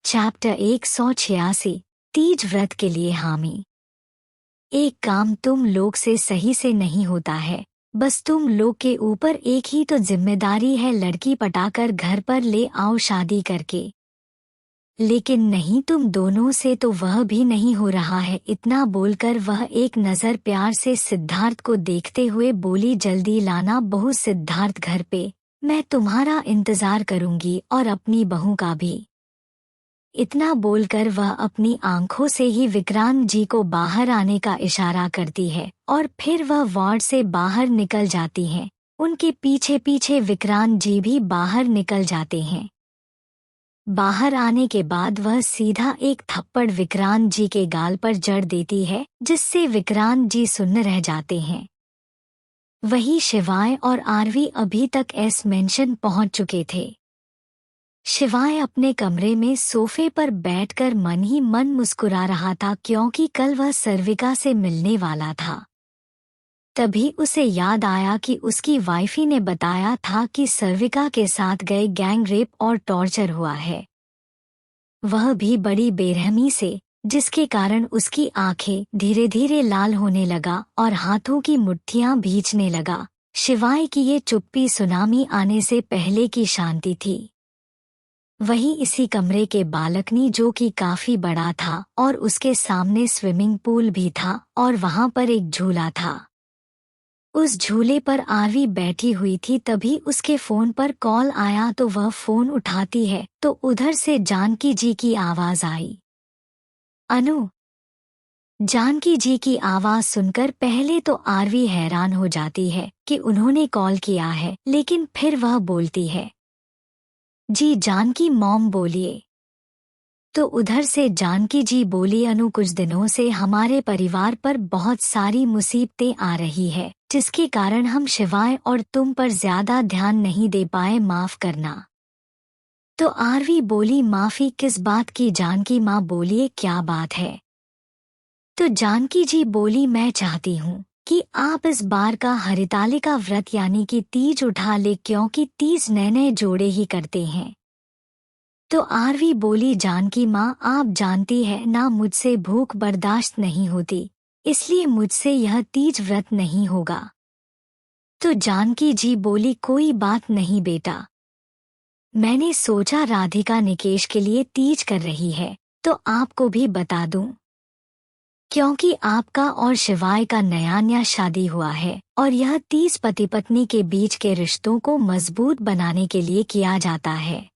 Chapter 186 Teej व्रत के लिए हामी। एक काम तुम लोग से सही से नहीं होता है, बस तुम लोग के ऊपर एक ही तो जिम्मेदारी है, लड़की पटाकर घर पर ले आओ शादी करके। लेकिन नहीं, तुम दोनों से तो वह भी नहीं हो रहा है। इतना बोलकर वह एक नज़र प्यार से सिद्धार्थ को देखते हुए बोली, जल्दी लाना बहू सिद्धार्थ घर पे, मैं तुम्हारा इंतजार करूंगी और अपनी बहू का भी। इतना बोलकर वह अपनी आंखों से ही विक्रांत जी को बाहर आने का इशारा करती है और फिर वह वार्ड से बाहर निकल जाती हैं। उनके पीछे पीछे विक्रांत जी भी बाहर निकल जाते हैं। बाहर आने के बाद वह सीधा एक थप्पड़ विक्रांत जी के गाल पर जड़ देती है, जिससे विक्रांत जी सुन्न रह जाते हैं। वही शिवाय और आरवी अभी तक एस मेंशन पहुंच चुके थे। शिवाय अपने कमरे में सोफे पर बैठकर मन ही मन मुस्कुरा रहा था, क्योंकि कल वह सर्विका से मिलने वाला था। तभी उसे याद आया कि उसकी वाइफी ने बताया था कि सर्विका के साथ गए गैंग रेप और टॉर्चर हुआ है, वह भी बड़ी बेरहमी से, जिसके कारण उसकी आंखें धीरे धीरे लाल होने लगा और हाथों की मुट्ठियां भींचने लगा। शिवाय की ये चुप्पी सुनामी आने से पहले की शांति थी। वहीं इसी कमरे के बालकनी, जो कि काफी बड़ा था और उसके सामने स्विमिंग पूल भी था और वहां पर एक झूला था। उस झूले पर आरवी बैठी हुई थी। तभी उसके फोन पर कॉल आया तो वह फोन उठाती है तो उधर से जानकी जी की आवाज आई। अनु। जानकी जी की आवाज सुनकर पहले तो आरवी हैरान हो जाती है कि उन्होंने कॉल किया है, लेकिन फिर वह बोलती है, जी जानकी मॉम बोलिए। तो उधर से जानकी जी बोली, अनु कुछ दिनों से हमारे परिवार पर बहुत सारी मुसीबतें आ रही है, जिसके कारण हम शिवाय और तुम पर ज्यादा ध्यान नहीं दे पाए, माफ करना। तो आरवी बोली, माफी किस बात की? जानकी माँ बोलिए, क्या बात है? तो जानकी जी बोली, मैं चाहती हूँ कि आप इस बार का हरितालिका व्रत यानी कि तीज उठा ले, क्योंकि तीज नए नए जोड़े ही करते हैं। तो आरवी बोली, जानकी माँ आप जानती है ना, मुझसे भूख बर्दाश्त नहीं होती, इसलिए मुझसे यह तीज व्रत नहीं होगा। तो जानकी जी बोली, कोई बात नहीं बेटा, मैंने सोचा राधिका निकेश के लिए तीज कर रही है तो आपको भी बता दूं, क्योंकि आपका और शिवाय का नया शादी हुआ है और यह तीज पति पत्नी के बीच के रिश्तों को मजबूत बनाने के लिए किया जाता है।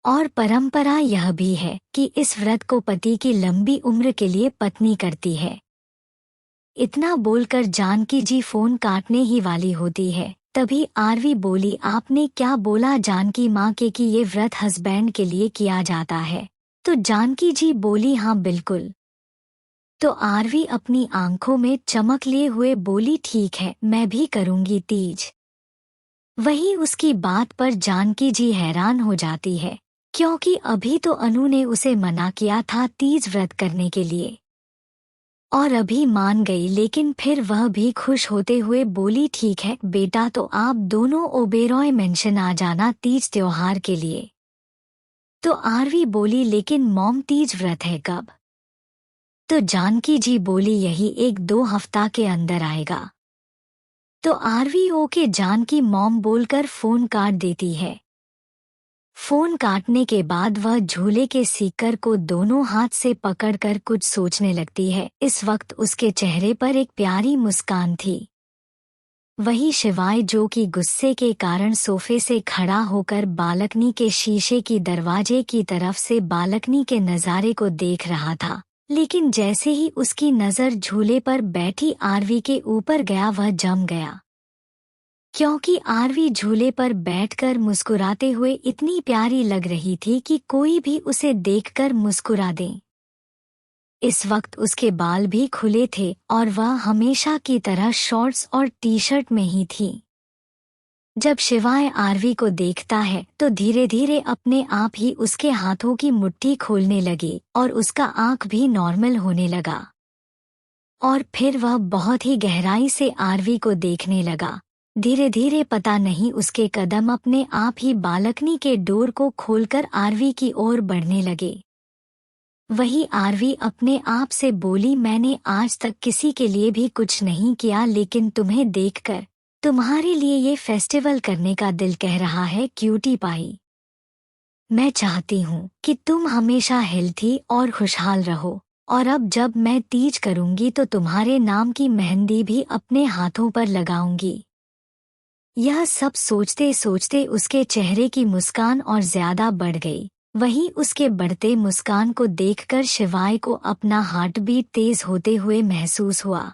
और परंपरा यह भी है कि इस व्रत को पति की लंबी उम्र के लिए पत्नी करती है। इतना बोलकर जानकी जी फोन काटने ही वाली होती है, तभी आरवी बोली, आपने क्या बोला जानकी माँ के कि ये व्रत हस्बैंड के लिए किया जाता है? तो जानकी जी बोली, हाँ बिल्कुल। तो आरवी अपनी आंखों में चमक लिए हुए बोली, ठीक है, मैं भी करूंगी तीज। वहीं उसकी बात पर जानकी जी हैरान हो जाती है, क्योंकि अभी तो अनु ने उसे मना किया था तीज व्रत करने के लिए और अभी मान गई, लेकिन फिर वह भी खुश होते हुए बोली, ठीक है बेटा, तो आप दोनों ओबेरॉय मेंशन आ जाना तीज त्योहार के लिए। तो आरवी बोली, लेकिन मॉम तीज व्रत है कब? तो जानकी जी बोली, यही 1-2 हफ्ता के अंदर आएगा। तो आरवी ओके जानकी मॉम बोलकर फोन काट देती है। फोन काटने के बाद वह झूले के सीकर को दोनों हाथ से पकड़कर कुछ सोचने लगती है। इस वक्त उसके चेहरे पर एक प्यारी मुस्कान थी। वही शिवाय, जो कि गुस्से के कारण सोफे से खड़ा होकर बालकनी के शीशे की दरवाजे की तरफ से बालकनी के नज़ारे को देख रहा था, लेकिन जैसे ही उसकी नज़र झूले पर बैठी आरवी के ऊपर गया, वह जम गया, क्योंकि आरवी झूले पर बैठकर मुस्कुराते हुए इतनी प्यारी लग रही थी कि कोई भी उसे देखकर मुस्कुरा दे। इस वक्त उसके बाल भी खुले थे और वह हमेशा की तरह शॉर्ट्स और टी-शर्ट में ही थी। जब शिवाय आरवी को देखता है तो धीरे धीरे अपने आप ही उसके हाथों की मुट्ठी खोलने लगी और उसका आंख भी नॉर्मल होने लगा। और फिर वह बहुत ही गहराई से आरवी को देखने लगा, धीरे धीरे पता नहीं उसके कदम अपने आप ही बालकनी के डोर को खोलकर आरवी की ओर बढ़ने लगे। वही आरवी अपने आप से बोली, मैंने आज तक किसी के लिए भी कुछ नहीं किया, लेकिन तुम्हें देखकर तुम्हारे लिए ये फेस्टिवल करने का दिल कह रहा है क्यूटी पाई। मैं चाहती हूँ कि तुम हमेशा हेल्थी और खुशहाल रहो, और अब जब मैं तीज करूँगी तो तुम्हारे नाम की मेहंदी भी अपने हाथों पर लगाऊंगी। यह सब सोचते सोचते उसके चेहरे की मुस्कान और ज्यादा बढ़ गई। वहीं उसके बढ़ते मुस्कान को देखकर शिवाय को अपना हार्ट बीट तेज होते हुए महसूस हुआ।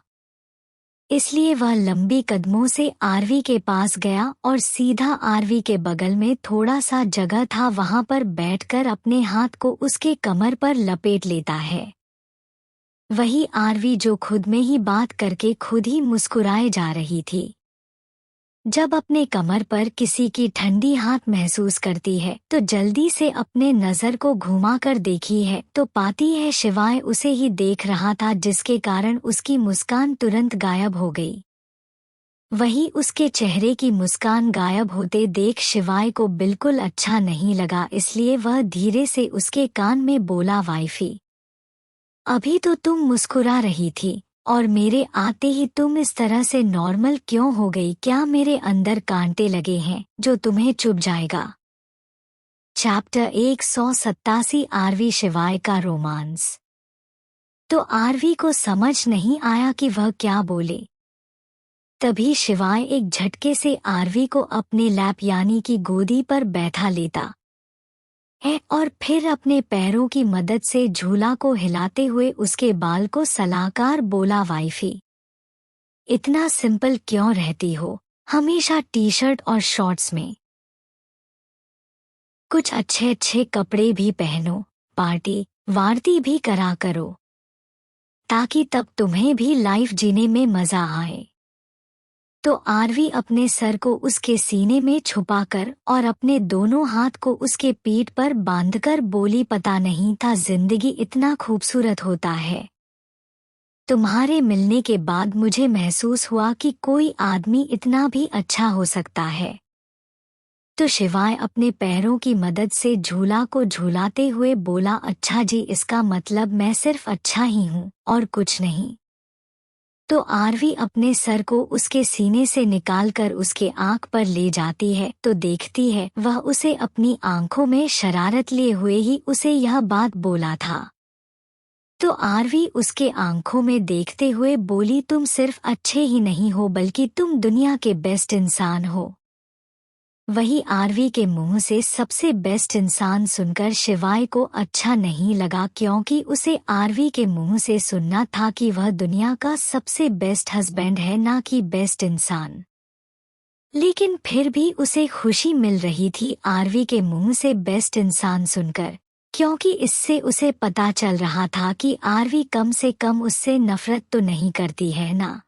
इसलिए वह लंबी कदमों से आरवी के पास गया और सीधा आरवी के बगल में थोड़ा सा जगह था, वहां पर बैठकर अपने हाथ को उसके कमर पर लपेट लेता है। वही आरवी जो खुद में ही बात करके खुद ही मुस्कुराए जा रही थी। जब अपने कमर पर किसी की ठंडी हाथ महसूस करती है तो जल्दी से अपने नज़र को घुमाकर देखी है तो पाती है शिवाय उसे ही देख रहा था, जिसके कारण उसकी मुस्कान तुरंत गायब हो गई। वही उसके चेहरे की मुस्कान गायब होते देख शिवाय को बिल्कुल अच्छा नहीं लगा, इसलिए वह धीरे से उसके कान में बोला, वाइफी, अभी तो तुम मुस्कुरा रही थी और मेरे आते ही तुम इस तरह से नॉर्मल क्यों हो गई? क्या मेरे अंदर कांटे लगे हैं जो तुम्हें चुभ जाएगा? चैप्टर 187 आरवी शिवाय का रोमांस। तो आरवी को समझ नहीं आया कि वह क्या बोले। तभी शिवाय एक झटके से आरवी को अपने लैप यानी कि गोदी पर बैठा लेता है और फिर अपने पैरों की मदद से झूला को हिलाते हुए उसके बाल को सलाहकार बोला, वाइफी, इतना सिंपल क्यों रहती हो? हमेशा टी शर्ट और शॉर्ट्स में। कुछ अच्छे अच्छे कपड़े भी पहनो, पार्टी वार्ती भी करा करो, ताकि तब तुम्हें भी लाइफ जीने में मजा आए। तो आरवी अपने सर को उसके सीने में छुपाकर और अपने दोनों हाथ को उसके पीठ पर बांधकर बोली, पता नहीं था जिंदगी इतना खूबसूरत होता है। तुम्हारे मिलने के बाद मुझे महसूस हुआ कि कोई आदमी इतना भी अच्छा हो सकता है। तो शिवाय अपने पैरों की मदद से झूला को झूलाते हुए बोला, अच्छा जी, इसका मतलब मैं सिर्फ अच्छा ही हूँ और कुछ नहीं। तो आरवी अपने सर को उसके सीने से निकालकर उसके आंख पर ले जाती है तो देखती है वह उसे अपनी आंखों में शरारत लिए हुए ही उसे यह बात बोला था। तो आरवी उसके आंखों में देखते हुए बोली, तुम सिर्फ अच्छे ही नहीं हो बल्कि तुम दुनिया के बेस्ट इंसान हो। वही आरवी के मुंह से सबसे बेस्ट इंसान सुनकर शिवाय को अच्छा नहीं लगा, क्योंकि उसे आरवी के मुंह से सुनना था कि वह दुनिया का सबसे बेस्ट हस्बैंड है, ना कि बेस्ट इंसान। लेकिन फिर भी उसे खुशी मिल रही थी आरवी के मुंह से बेस्ट इंसान सुनकर, क्योंकि इससे उसे पता चल रहा था कि आरवी कम से कम उससे नफरत तो नहीं करती है ना।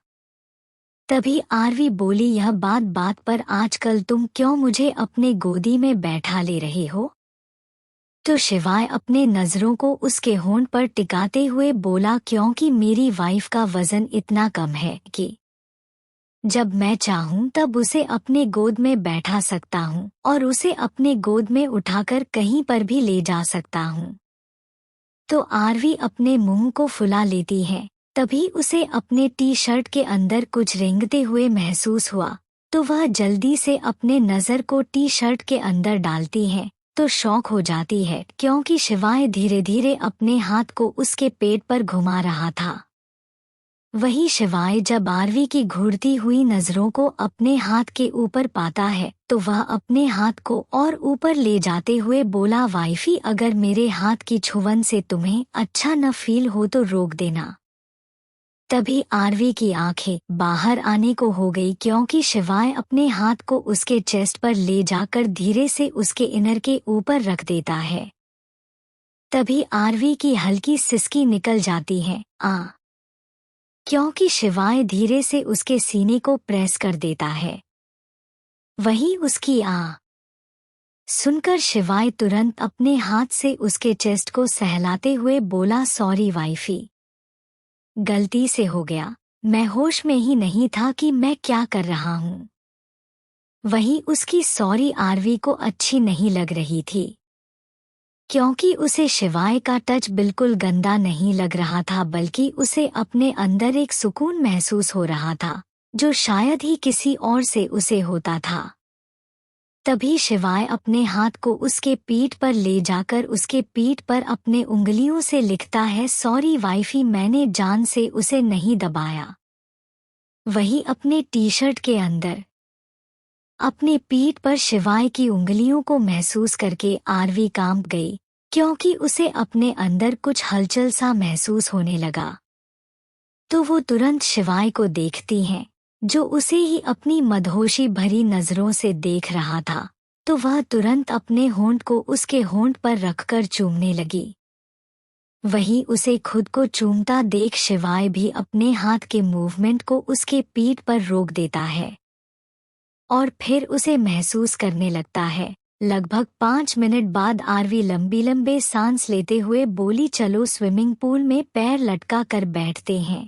तभी आरवी बोली, यह बात पर आजकल तुम क्यों मुझे अपने गोदी में बैठा ले रहे हो? तो शिवाय अपने नजरों को उसके होंठ पर टिकाते हुए बोला, क्योंकि मेरी वाइफ का वजन इतना कम है कि जब मैं चाहूं तब उसे अपने गोद में बैठा सकता हूं और उसे अपने गोद में उठाकर कहीं पर भी ले जा सकता हूं। तो आरवी अपने मुंह को फुला लेती है। तभी उसे अपने टी शर्ट के अंदर कुछ रेंगते हुए महसूस हुआ, तो वह जल्दी से अपने नज़र को टी शर्ट के अंदर डालती है तो शॉक हो जाती है, क्योंकि शिवाय धीरे धीरे अपने हाथ को उसके पेट पर घुमा रहा था। वही शिवाय जब आरवी की घूरती हुई नज़रों को अपने हाथ के ऊपर पाता है तो वह अपने हाथ को और ऊपर ले जाते हुए बोला, वाइफी, अगर मेरे हाथ की छुवन से तुम्हें अच्छा न फील हो तो रोक देना। तभी आरवी की आंखें बाहर आने को हो गई, क्योंकि शिवाय अपने हाथ को उसके चेस्ट पर ले जाकर धीरे से उसके इनर के ऊपर रख देता है। तभी आरवी की हल्की सिसकी निकल जाती है, क्योंकि शिवाय धीरे से उसके सीने को प्रेस कर देता है। वही उसकी सुनकर शिवाय तुरंत अपने हाथ से उसके चेस्ट को सहलाते हुए बोला, सॉरी वाइफी, गलती से हो गया, मैं होश में ही नहीं था कि मैं क्या कर रहा हूँ। वहीं उसकी सॉरी आरवी को अच्छी नहीं लग रही थी, क्योंकि उसे शिवाय का टच बिल्कुल गंदा नहीं लग रहा था, बल्कि उसे अपने अंदर एक सुकून महसूस हो रहा था जो शायद ही किसी और से उसे होता था। तभी शिवाय अपने हाथ को उसके पीठ पर ले जाकर उसके पीठ पर अपने उंगलियों से लिखता है, सॉरी वाइफी, मैंने जान से उसे नहीं दबाया। वही अपने टी शर्ट के अंदर अपने पीठ पर शिवाय की उंगलियों को महसूस करके आरवी कांप गई, क्योंकि उसे अपने अंदर कुछ हलचल सा महसूस होने लगा। तो वो तुरंत शिवाय को देखती हैं, जो उसे ही अपनी मदहोशी भरी नजरों से देख रहा था। तो वह तुरंत अपने होंठ को उसके होंठ पर रखकर चूमने लगी। वही उसे खुद को चूमता देख शिवाय भी अपने हाथ के मूवमेंट को उसके पीठ पर रोक देता है और फिर उसे महसूस करने लगता है। लगभग 5 मिनट बाद आरवी लंबी लंबे सांस लेते हुए बोली, चलो स्विमिंग पूल में पैर लटका कर बैठते हैं।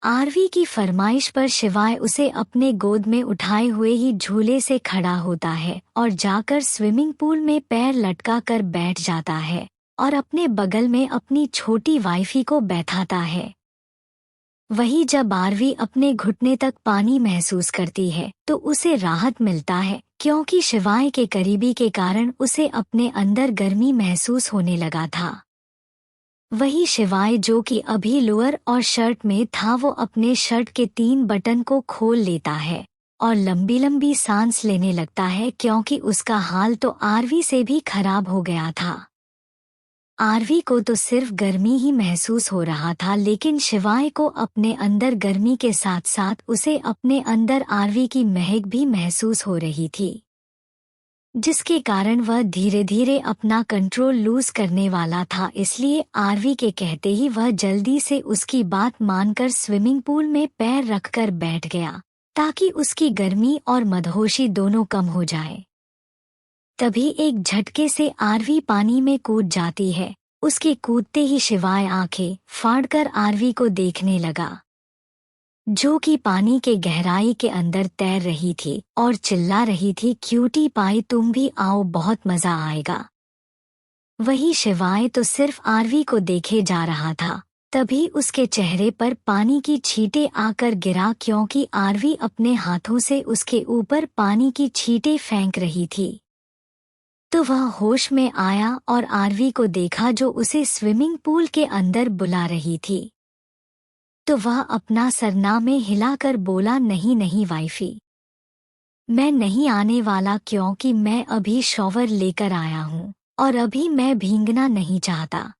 आरवी की फरमाइश पर शिवाय उसे अपने गोद में उठाए हुए ही झूले से खड़ा होता है और जाकर स्विमिंग पूल में पैर लटका कर बैठ जाता है और अपने बगल में अपनी छोटी वाइफी को बैठाता है। वही जब आरवी अपने घुटने तक पानी महसूस करती है तो उसे राहत मिलता है, क्योंकि शिवाय के करीबी के कारण उसे अपने अंदर गर्मी महसूस होने लगा था। वही शिवाय जो कि अभी लोअर और शर्ट में था, वो अपने शर्ट के 3 बटन को खोल लेता है और लंबी लंबी सांस लेने लगता है, क्योंकि उसका हाल तो आरवी से भी खराब हो गया था। आरवी को तो सिर्फ गर्मी ही महसूस हो रहा था, लेकिन शिवाय को अपने अंदर गर्मी के साथ साथ उसे अपने अंदर आरवी की महक भी महसूस हो रही थी, जिसके कारण वह धीरे धीरे अपना कंट्रोल लूज करने वाला था। इसलिए आरवी के कहते ही वह जल्दी से उसकी बात मानकर स्विमिंग पूल में पैर रखकर बैठ गया, ताकि उसकी गर्मी और मदहोशी दोनों कम हो जाए। तभी एक झटके से आरवी पानी में कूद जाती है। उसके कूदते ही शिवाय आंखें फाड़कर आरवी को देखने लगा, जो कि पानी के गहराई के अंदर तैर रही थी और चिल्ला रही थी, क्यूटी पाई तुम भी आओ, बहुत मजा आएगा। वही शिवाय तो सिर्फ आरवी को देखे जा रहा था। तभी उसके चेहरे पर पानी की छींटें आकर गिरा, क्योंकि आरवी अपने हाथों से उसके ऊपर पानी की छींटें फेंक रही थी। तो वह होश में आया और आरवी को देखा, जो उसे स्विमिंग पूल के अंदर बुला रही थी। तो वह अपना सरनामे हिलाकर बोला, नहीं नहीं वाइफी, मैं नहीं आने वाला, क्योंकि मैं अभी शॉवर लेकर आया हूँ और अभी मैं भीगना नहीं चाहता।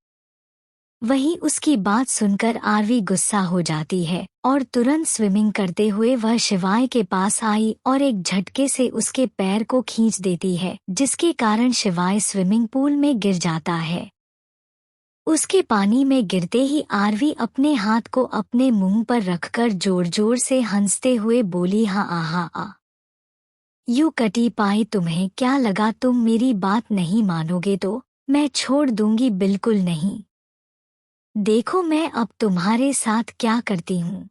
वही उसकी बात सुनकर आरवी गुस्सा हो जाती है और तुरंत स्विमिंग करते हुए वह शिवाय के पास आई और एक झटके से उसके पैर को खींच देती है, जिसके कारण शिवाय स्विमिंग पूल में गिर जाता है। उसके पानी में गिरते ही आरवी अपने हाथ को अपने मुंह पर रखकर जोर जोर से हंसते हुए बोली, हाँ आहा आ। यू कटी पाई, तुम्हें क्या लगा तुम मेरी बात नहीं मानोगे तो मैं छोड़ दूंगी? बिल्कुल नहीं। देखो मैं अब तुम्हारे साथ क्या करती हूँ।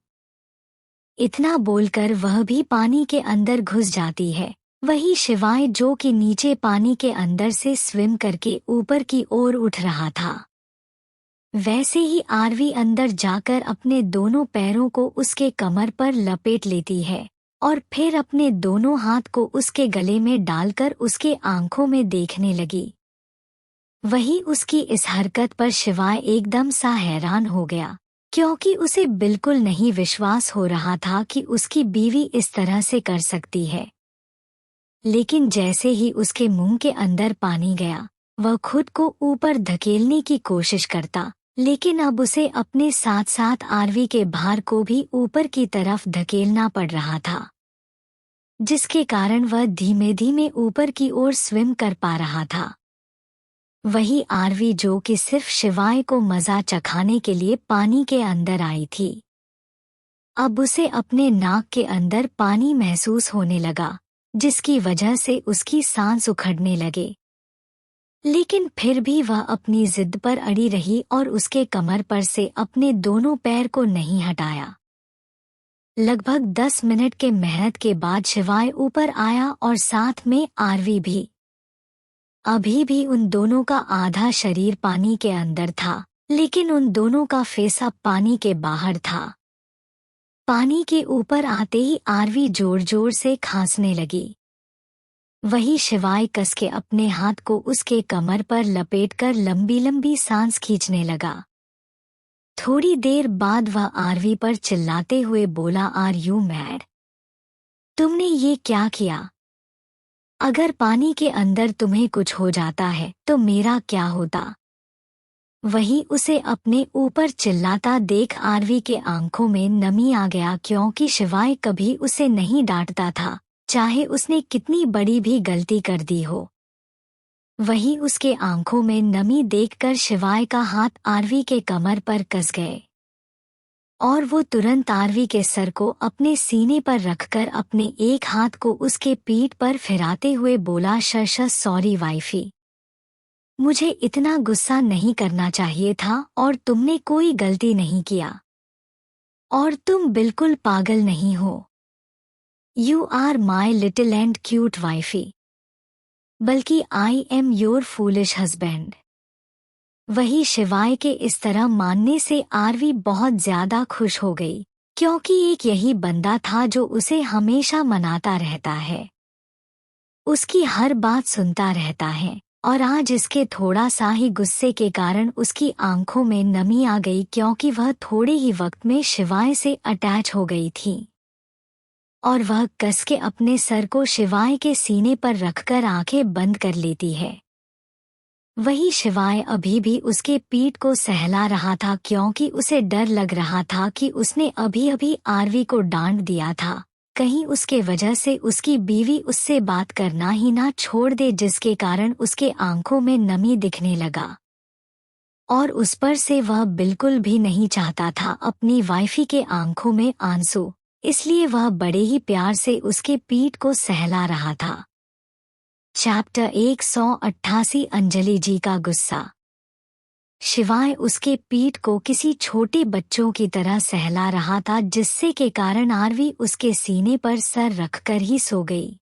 इतना बोलकर वह भी पानी के अंदर घुस जाती है। वही शिवाय जो कि नीचे पानी के अंदर से स्विम करके ऊपर की ओर उठ रहा था, वैसे ही आरवी अंदर जाकर अपने दोनों पैरों को उसके कमर पर लपेट लेती है और फिर अपने दोनों हाथ को उसके गले में डालकर उसके आंखों में देखने लगी। वही उसकी इस हरकत पर शिवाय एकदम सा हैरान हो गया, क्योंकि उसे बिल्कुल नहीं विश्वास हो रहा था कि उसकी बीवी इस तरह से कर सकती है। लेकिन जैसे ही उसके मुंह के अंदर पानी गया, वह खुद को ऊपर धकेलने की कोशिश करता, लेकिन अब उसे अपने साथ साथ आरवी के भार को भी ऊपर की तरफ धकेलना पड़ रहा था, जिसके कारण वह धीमे धीमे ऊपर की ओर स्विम कर पा रहा था। वही आरवी जो कि सिर्फ शिवाय को मजा चखाने के लिए पानी के अंदर आई थी, अब उसे अपने नाक के अंदर पानी महसूस होने लगा, जिसकी वजह से उसकी सांस उखड़ने लगे। लेकिन फिर भी वह अपनी जिद पर अड़ी रही और उसके कमर पर से अपने दोनों पैर को नहीं हटाया। लगभग 10 मिनट के मेहनत के बाद शिवाय ऊपर आया और साथ में आरवी भी। अभी भी उन दोनों का आधा शरीर पानी के अंदर था, लेकिन उन दोनों का फेस अब पानी के बाहर था। पानी के ऊपर आते ही आरवी जोर जोर से खांसने लगी। वही शिवाय कस के अपने हाथ को उसके कमर पर लपेटकर लंबी लंबी सांस खींचने लगा। थोड़ी देर बाद वह आरवी पर चिल्लाते हुए बोला, आर यू मैड? तुमने ये क्या किया? अगर पानी के अंदर तुम्हें कुछ हो जाता है तो मेरा क्या होता? वही उसे अपने ऊपर चिल्लाता देख आरवी के आंखों में नमी आ गया, क्योंकि शिवाय कभी उसे नहीं डांटता था, चाहे उसने कितनी बड़ी भी गलती कर दी हो। वही उसके आंखों में नमी देखकर शिवाय का हाथ आरवी के कमर पर कस गए और वो तुरंत आरवी के सर को अपने सीने पर रखकर अपने एक हाथ को उसके पीठ पर फिराते हुए बोला, शश सॉरी वाइफी, मुझे इतना गुस्सा नहीं करना चाहिए था और तुमने कोई गलती नहीं किया और तुम बिल्कुल पागल नहीं हो। You are my little and cute wifey, बल्कि I am your foolish husband. वही शिवाय के इस तरह मानने से आरवी बहुत ज्यादा खुश हो गई, क्योंकि एक यही बंदा था जो उसे हमेशा मनाता रहता है, उसकी हर बात सुनता रहता है, और आज इसके थोड़ा सा ही गुस्से के कारण उसकी आंखों में नमी आ गई, क्योंकि वह थोड़े ही वक्त में शिवाय से अटैच हो गई थी और वह कस के अपने सर को शिवाय के सीने पर रखकर आंखें बंद कर लेती है। वही शिवाय अभी भी उसके पीठ को सहला रहा था, क्योंकि उसे डर लग रहा था कि उसने अभी अभी आरवी को डांट दिया था, कहीं उसके वजह से उसकी बीवी उससे बात करना ही ना छोड़ दे, जिसके कारण उसके आंखों में नमी दिखने लगा और उस पर से वह बिल्कुल भी नहीं चाहता था अपनी वाइफी के आंखों में आंसू, इसलिए वह बड़े ही प्यार से उसके पीठ को सहला रहा था। चैप्टर 188 अंजलि जी का गुस्सा। शिवाय उसके पीठ को किसी छोटे बच्चों की तरह सहला रहा था, जिससे के कारण आरवी उसके सीने पर सर रखकर ही सो गई।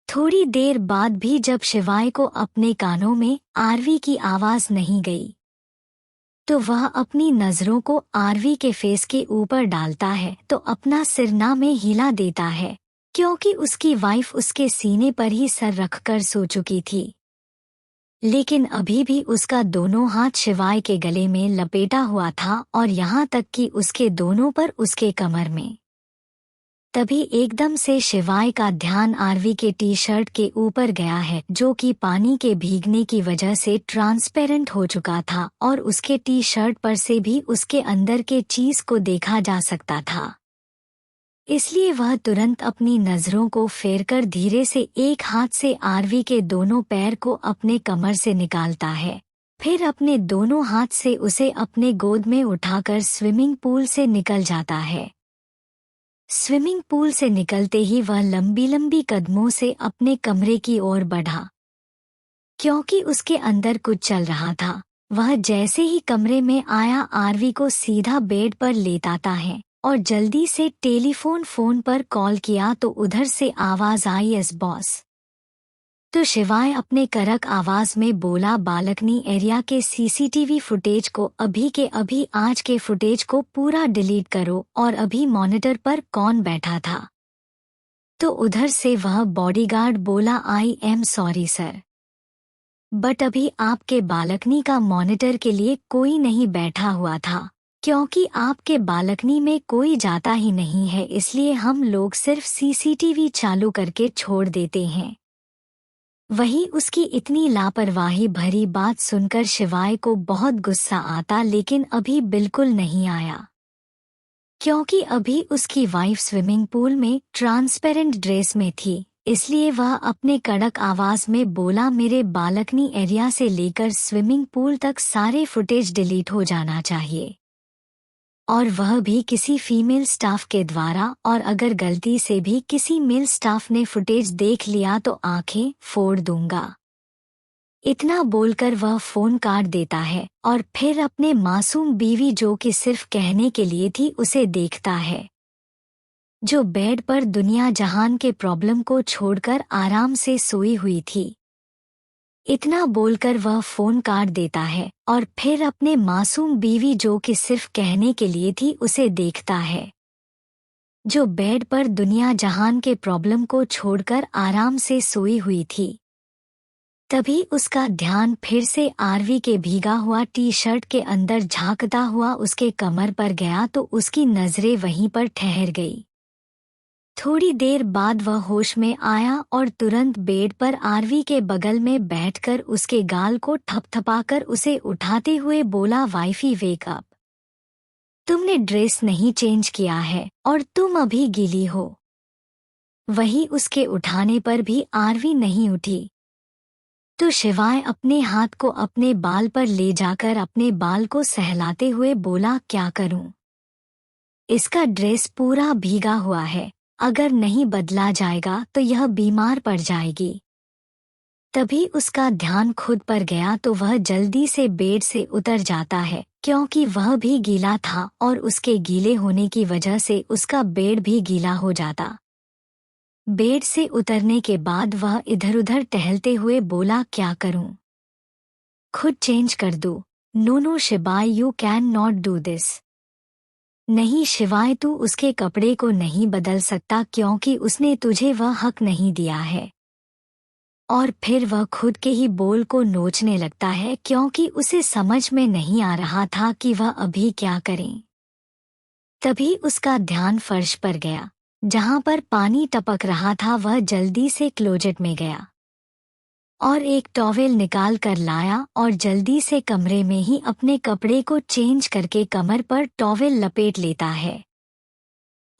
थोड़ी देर बाद भी जब शिवाय को अपने कानों में आरवी की आवाज नहीं गई, तो वह अपनी नजरों को आरवी के फेस के ऊपर डालता है तो अपना सिरना में हिला देता है, क्योंकि उसकी वाइफ उसके सीने पर ही सर रखकर सो चुकी थी। लेकिन अभी भी उसका दोनों हाथ शिवाय के गले में लपेटा हुआ था और यहाँ तक कि उसके दोनों पर उसके कमर में। तभी एकदम से शिवाय का ध्यान आरवी के टी शर्ट के ऊपर गया है, जो कि पानी के भीगने की वजह से ट्रांसपेरेंट हो चुका था और उसके टी शर्ट पर से भी उसके अंदर के चीज को देखा जा सकता था। इसलिए वह तुरंत अपनी नजरों को फेरकर धीरे से एक हाथ से आरवी के दोनों पैर को अपने कमर से निकालता है, फिर अपने दोनों हाथ से उसे अपने गोद में उठाकर स्विमिंग पूल से निकल जाता है। स्विमिंग पूल से निकलते ही वह लंबी लंबी कदमों से अपने कमरे की ओर बढ़ा, क्योंकि उसके अंदर कुछ चल रहा था। वह जैसे ही कमरे में आया आरवी को सीधा बेड पर लेटाता है और जल्दी से टेलीफोन फोन पर कॉल किया तो उधर से आवाज आई, यस बॉस। तो शिवाय अपने कड़क आवाज में बोला, बालकनी एरिया के सीसीटीवी फुटेज को अभी के अभी आज के फुटेज को पूरा डिलीट करो और अभी मॉनिटर पर कौन बैठा था। तो उधर से वह बॉडीगार्ड बोला, I am sorry sir, but अभी आपके बालकनी का मॉनिटर के लिए कोई नहीं बैठा हुआ था, क्योंकि आपके बालकनी में कोई जाता ही नहीं है, इसलिए हम लोग सिर्फ सीसीटीवी चालू करके छोड़ देते हैं। वही उसकी इतनी लापरवाही भरी बात सुनकर शिवाय को बहुत गुस्सा आता, लेकिन अभी बिल्कुल नहीं आया, क्योंकि अभी उसकी वाइफ स्विमिंग पूल में ट्रांसपेरेंट ड्रेस में थी। इसलिए वह अपने कड़क आवाज में बोला, मेरे बालकनी एरिया से लेकर स्विमिंग पूल तक सारे फुटेज डिलीट हो जाना चाहिए, और वह भी किसी फीमेल स्टाफ के द्वारा, और अगर गलती से भी किसी मेल स्टाफ ने फुटेज देख लिया तो आंखें फोड़ दूंगा। इतना बोलकर वह फोन काट देता है और फिर अपने मासूम बीवी, जो कि सिर्फ कहने के लिए थी, उसे देखता है। जो बेड पर दुनिया जहान के प्रॉब्लम को छोड़कर आराम से सोई हुई थी। इतना बोलकर वह फोन काट देता है और फिर अपने मासूम बीवी जो कि सिर्फ कहने के लिए थी उसे देखता है, जो बेड पर दुनिया जहान के प्रॉब्लम को छोड़कर आराम से सोई हुई थी। तभी उसका ध्यान फिर से आरवी के भीगा हुआ टी शर्ट के अंदर झांकता हुआ उसके कमर पर गया तो उसकी नजरें वहीं पर ठहर गई। थोड़ी देर बाद वह होश में आया और तुरंत बेड पर आरवी के बगल में बैठकर उसके गाल को थपथपाकर उसे उठाते हुए बोला, वाइफी वेक अप। तुमने ड्रेस नहीं चेंज किया है और तुम अभी गीली हो। वही उसके उठाने पर भी आरवी नहीं उठी तो शिवाय अपने हाथ को अपने बाल पर ले जाकर अपने बाल को सहलाते हुए बोला, क्या करूं? इसका ड्रेस पूरा भीगा हुआ है, अगर नहीं बदला जाएगा तो यह बीमार पड़ जाएगी। तभी उसका ध्यान खुद पर गया तो वह जल्दी से बेड से उतर जाता है क्योंकि वह भी गीला था और उसके गीले होने की वजह से उसका बेड भी गीला हो जाता। बेड से उतरने के बाद वह इधर उधर टहलते हुए बोला, क्या करूं? खुद चेंज कर दूं? नो शिवाय, you can not do this. नहीं शिवाय, तू उसके कपड़े को नहीं बदल सकता क्योंकि उसने तुझे वह हक नहीं दिया है। और फिर वह खुद के ही बोल को नोचने लगता है क्योंकि उसे समझ में नहीं आ रहा था कि वह अभी क्या करे। तभी उसका ध्यान फर्श पर गया, जहां पर पानी टपक रहा था। वह जल्दी से क्लोजेट में गया और एक टॉवेल निकाल कर लाया और जल्दी से कमरे में ही अपने कपड़े को चेंज करके कमर पर टॉवेल लपेट लेता है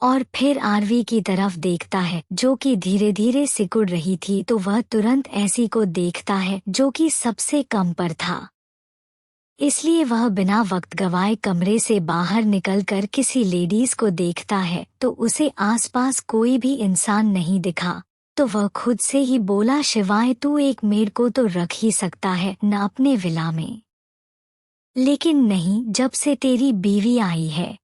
और फिर आरवी की तरफ देखता है जो कि धीरे धीरे सिकुड़ रही थी। तो वह तुरंत ऐसी को देखता है जो कि सबसे कम पर था। इसलिए वह बिना वक्त गवाए कमरे से बाहर निकलकर किसी लेडीज को देखता है तो उसे आसपास कोई भी इंसान नहीं दिखा तो वह खुद से ही बोला, शिवाय तू एक मेड को तो रख ही सकता है न अपने विला में। लेकिन नहीं, जब से तेरी बीवी आई है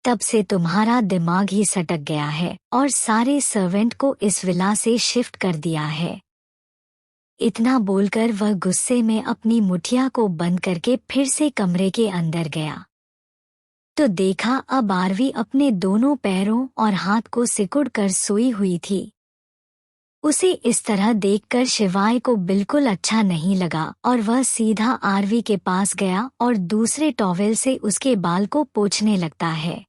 तब से तुम्हारा दिमाग ही सटक गया है और सारे सर्वेंट को इस विला से शिफ्ट कर दिया है। इतना बोलकर वह गुस्से में अपनी मुठिया को बंद करके फिर से कमरे के अंदर गया तो देखा अब आरवी अपने दोनों पैरों और हाथ को सिकुड़ कर सोई हुई थी। उसे इस तरह देखकर शिवाय को बिल्कुल अच्छा नहीं लगा और वह सीधा आरवी के पास गया और दूसरे टॉवेल से उसके बाल को पोंछने लगता है।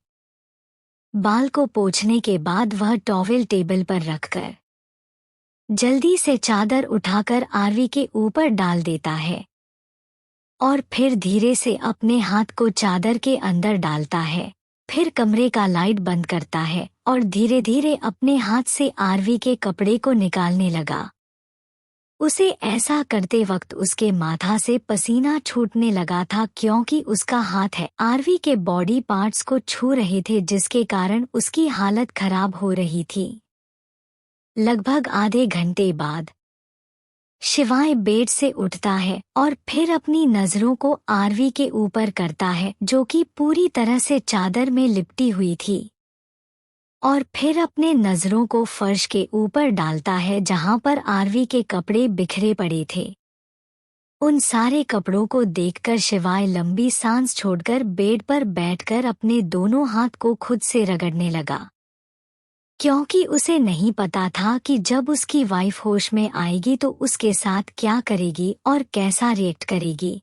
बाल को पोंछने के बाद वह टॉवेल टेबल पर रखकर जल्दी से चादर उठाकर आरवी के ऊपर डाल देता है और फिर धीरे से अपने हाथ को चादर के अंदर डालता है। फिर कमरे का लाइट बंद करता है और धीरे धीरे अपने हाथ से आरवी के कपड़े को निकालने लगा। उसे ऐसा करते वक्त उसके माथा से पसीना छूटने लगा था क्योंकि उसका हाथ है आरवी के बॉडी पार्ट्स को छू रहे थे जिसके कारण उसकी हालत खराब हो रही थी। लगभग आधे घंटे बाद शिवाय बेड से उठता है और फिर अपनी नजरों को आरवी के ऊपर करता है जो कि पूरी तरह से चादर में लिपटी हुई थी और फिर अपने नजरों को फर्श के ऊपर डालता है जहां पर आरवी के कपड़े बिखरे पड़े थे। उन सारे कपड़ों को देखकर शिवाय लंबी सांस छोड़कर बेड पर बैठकर अपने दोनों हाथ को खुद से रगड़ने लगा क्योंकि उसे नहीं पता था कि जब उसकी वाइफ होश में आएगी तो उसके साथ क्या करेगी और कैसा रिएक्ट करेगी।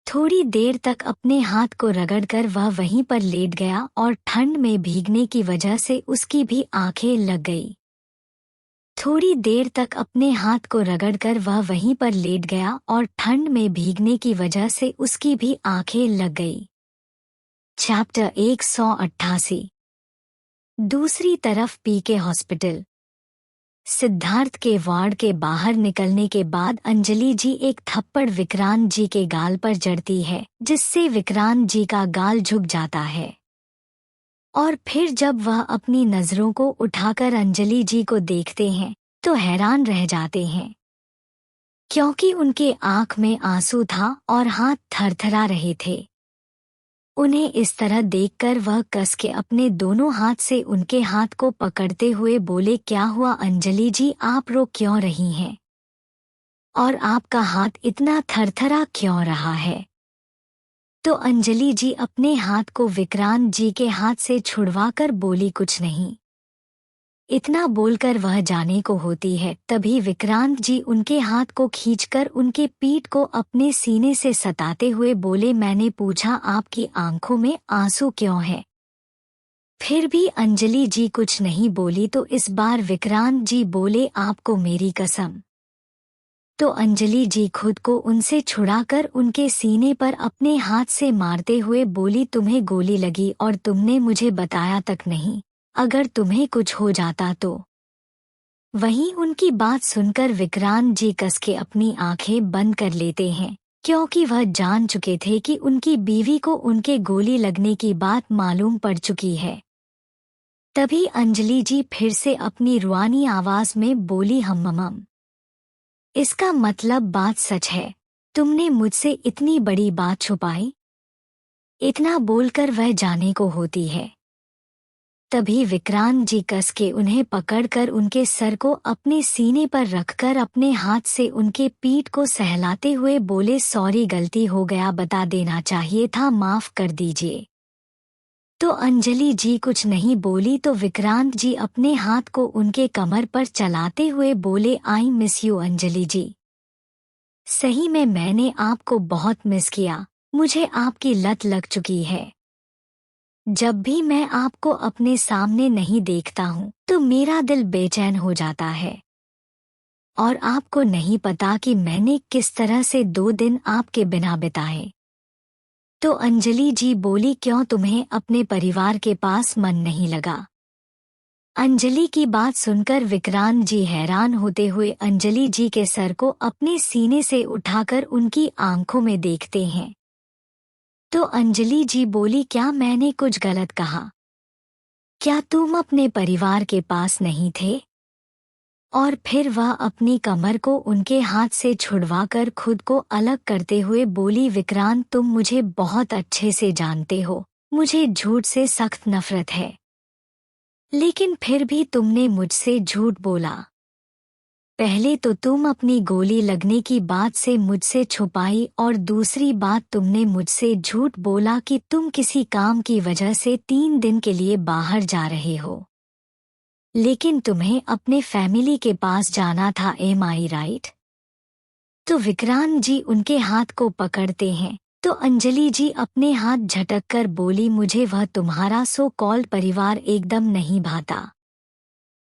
थोड़ी देर तक अपने हाथ को रगड़कर वह वहीं पर लेट गया और ठंड में भीगने की वजह से उसकी भी आंखें लग गई। थोड़ी देर तक अपने हाथ को रगड़कर वह वहीं पर लेट गया और ठंड में भीगने की वजह से उसकी भी आंखें लग गई। चैप्टर 188। दूसरी तरफ पीके हॉस्पिटल। सिद्धार्थ के वार्ड के बाहर निकलने के बाद अंजलि जी एक थप्पड़ विक्रांत जी के गाल पर जड़ती है जिससे विक्रांत जी का गाल झुक जाता है और फिर जब वह अपनी नजरों को उठाकर अंजलि जी को देखते हैं तो हैरान रह जाते हैं क्योंकि उनके आंख में आंसू था और हाथ थरथरा रहे थे। उन्हें इस तरह देखकर वह कस के अपने दोनों हाथ से उनके हाथ को पकड़ते हुए बोले, क्या हुआ अंजलि जी, आप रो क्यों रही हैं? और आपका हाथ इतना थरथरा क्यों रहा है? तो अंजलि जी अपने हाथ को विक्रांत जी के हाथ से छुड़वाकर बोली, कुछ नहीं। इतना बोलकर वह जाने को होती है, तभी विक्रांत जी उनके हाथ को खींचकर उनके पीठ को अपने सीने से सताते हुए बोले, मैंने पूछा आपकी आंखों में आंसू क्यों है? फिर भी अंजलि जी कुछ नहीं बोली। तो इस बार विक्रांत जी बोले, आपको मेरी कसम। तो अंजलि जी खुद को उनसे छुड़ाकर उनके सीने पर अपने हाथ से मारते हुए बोली, तुम्हें गोली लगी और तुमने मुझे बताया तक नहीं, अगर तुम्हें कुछ हो जाता तो। वहीं उनकी बात सुनकर विक्रांत जी कस के अपनी आंखें बंद कर लेते हैं, क्योंकि वह जान चुके थे कि उनकी बीवी को उनके गोली लगने की बात मालूम पड़ चुकी है। तभी अंजलि जी फिर से अपनी रुआनी आवाज में बोली, हम इसका मतलब बात सच है, तुमने मुझसे इतनी बड़ी बात छुपाई? इतना बोलकर वह जाने को होती है। तभी विक्रांत जी कस के उन्हें पकड़कर उनके सर को अपने सीने पर रखकर अपने हाथ से उनके पीठ को सहलाते हुए बोले, सॉरी, गलती हो गया, बता देना चाहिए था, माफ कर दीजिए। तो अंजलि जी कुछ नहीं बोली। तो विक्रांत जी अपने हाथ को उनके कमर पर चलाते हुए बोले, आई मिस यू अंजलि जी। सही में मैंने आपको बहुत मिस किया, मुझे आपकी लत लग चुकी है। जब भी मैं आपको अपने सामने नहीं देखता हूँ तो मेरा दिल बेचैन हो जाता है। और आपको नहीं पता कि मैंने किस तरह से 2 दिन आपके बिना बिताए। तो अंजलि जी बोली, क्यों, तुम्हें अपने परिवार के पास मन नहीं लगा? अंजलि की बात सुनकर विक्रांत जी हैरान होते हुए अंजलि जी के सर को अपने सीने से उठाकर उनकी आंखों में देखते हैं। तो अंजलि जी बोली, क्या मैंने कुछ गलत कहा? क्या तुम अपने परिवार के पास नहीं थे? और फिर वह अपनी कमर को उनके हाथ से छुड़वाकर खुद को अलग करते हुए बोली, विक्रांत, तुम मुझे बहुत अच्छे से जानते हो, मुझे झूठ से सख्त नफरत है। लेकिन फिर भी तुमने मुझसे झूठ बोला। पहले तो तुम अपनी गोली लगने की बात से मुझसे छुपाई, और दूसरी बात तुमने मुझसे झूठ बोला कि तुम किसी काम की वजह से 3 दिन के लिए बाहर जा रहे हो। लेकिन तुम्हें अपने फैमिली के पास जाना था, एम आई राइट? तो विक्रांत जी उनके हाथ को पकड़ते हैं। तो अंजलि जी अपने हाथ झटक कर बोली, मुझे वह तुम्हारा सो कॉल्ड परिवार एकदम नहीं भाता।